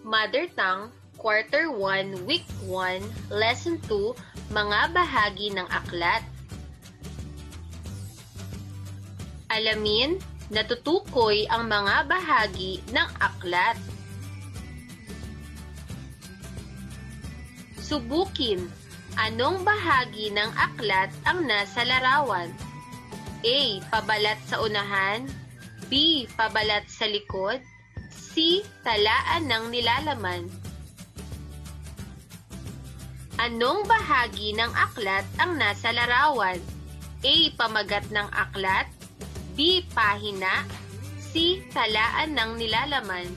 Mother Tongue, Quarter 1, Week 1, Lesson 2, Mga bahagi ng aklat. Alamin, natutukoy ang mga bahagi ng aklat. Subukin, anong bahagi ng aklat ang nasa larawan? A. Pabalat sa unahan. B. Pabalat sa likod. C. Talaan ng nilalaman. Anong bahagi ng aklat ang nasa larawan? A. Pamagat ng aklat. B. Pahina. C. Talaan ng nilalaman.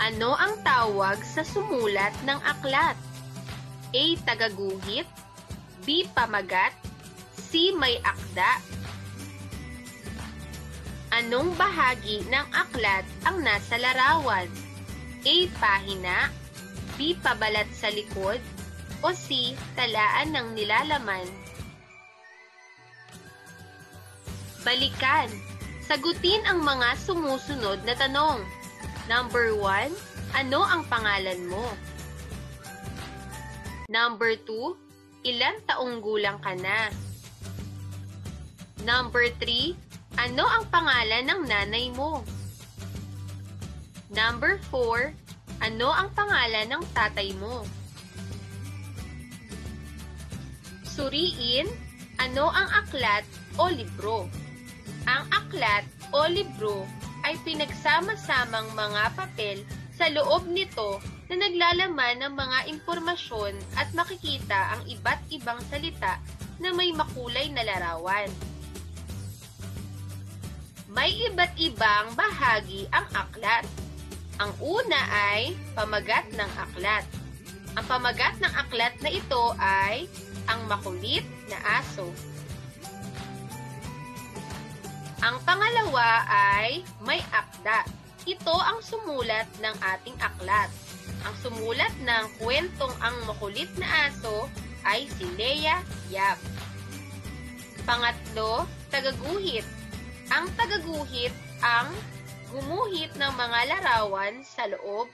Ano ang tawag sa sumulat ng aklat? A. Tagaguhit. B. Pamagat. C. May akda. Anong bahagi ng aklat ang nasa larawan? A. Pahina. B. Pabalat sa likod. O C. Talaan ng nilalaman. Balikan. Sagutin ang mga sumusunod na tanong. Number 1. Ano ang pangalan mo? Number 2. Ilang taong gulang ka na? Number 3. Ano ang pangalan ng nanay mo? Number 4. Ano ang pangalan ng tatay mo? Suriin, ano ang aklat o libro? Ang aklat o libro ay pinagsama-samang mga papel sa loob nito na naglalaman ng mga impormasyon at makikita ang iba't ibang salita na may makulay na larawan. May iba't ibang bahagi ang aklat. Ang una ay pamagat ng aklat. Ang pamagat ng aklat na ito ay ang makulit na aso. Ang pangalawa ay may akda. Ito ang sumulat ng ating aklat. Ang sumulat ng kwentong Ang Makulit na Aso ay si Lea Yap. Pangatlo, tagaguhit. Ang tagaguhit ang gumuhit ng mga larawan sa loob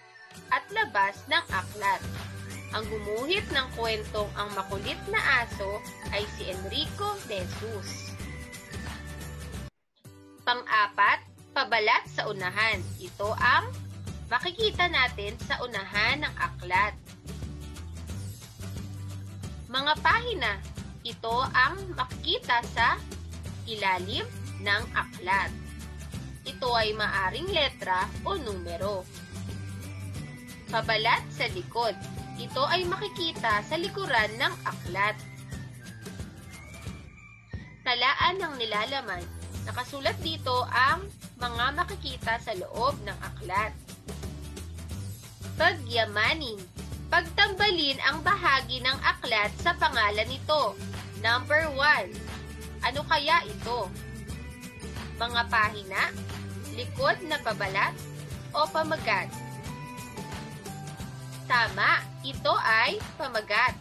at labas ng aklat. Ang gumuhit ng kwentong Ang Makulit na Aso ay si Enrico de Jesus. Pang-apat, pabalat sa unahan. Ito ang makikita natin sa unahan ng aklat. Mga pahina. Ito ang makikita sa ilalim ng aklat. Ito ay maaring letra o numero. Pabalat sa likod. Ito ay makikita sa likuran ng aklat. Talaan ng nilalaman. Nakasulat dito ang mga makikita sa loob ng aklat. Pagyamanin. Pagtambalin ang bahagi ng aklat sa pangalan nito. Number 1. Ano kaya ito? Mga pahina, likod na pabalat, o pamagat? Tama, ito ay pamagat.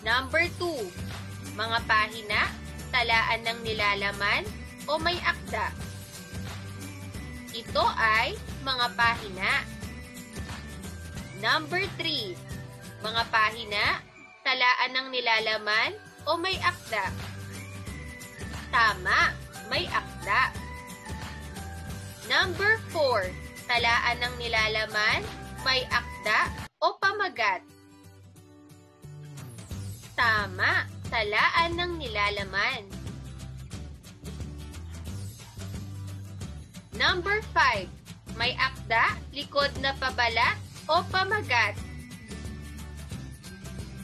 Number 2. Mga pahina, talaan ng nilalaman, o may akda? Ito ay mga pahina. Number 3. Mga pahina, talaan ng nilalaman, o may akda? Tama, may akda. Number 4. Talaan ng nilalaman, may akda o pamagat? Tama, talaan ng nilalaman. Number 5. May akda, likod na pabalat o pamagat?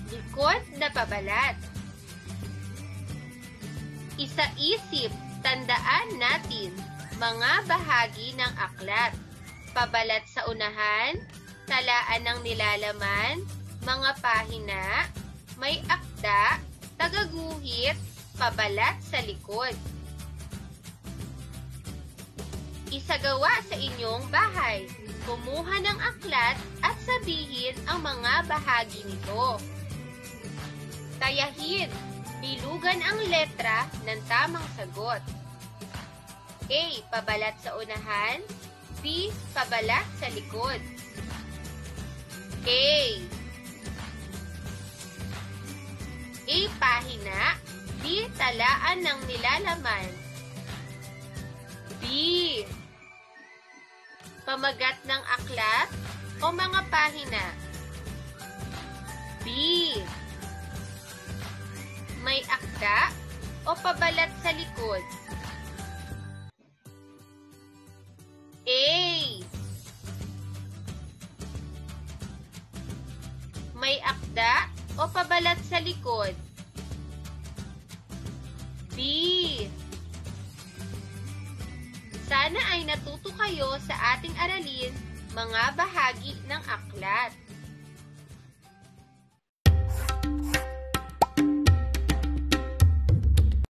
Likod na pabalat. Isa-isip, tandaan natin mga bahagi ng aklat. Pabalat sa unahan, talaan ng nilalaman, mga pahina, may akda, tagaguhit, pabalat sa likod. Isagawa sa inyong bahay. Kumuha ng aklat at sabihin ang mga bahagi nito. Tayahin. Bilugan ang letra ng tamang sagot. A. Pabalat sa unahan. B. Pabalat sa likod. A. A. Pahina. B. Talaan ng nilalaman. B. Pamagat ng aklat o mga pahina. B. May akda o pabalat sa likod. A. May akda o pabalat sa likod. B. Sana ay natuto kayo sa ating aralin mga bahagi ng aklat.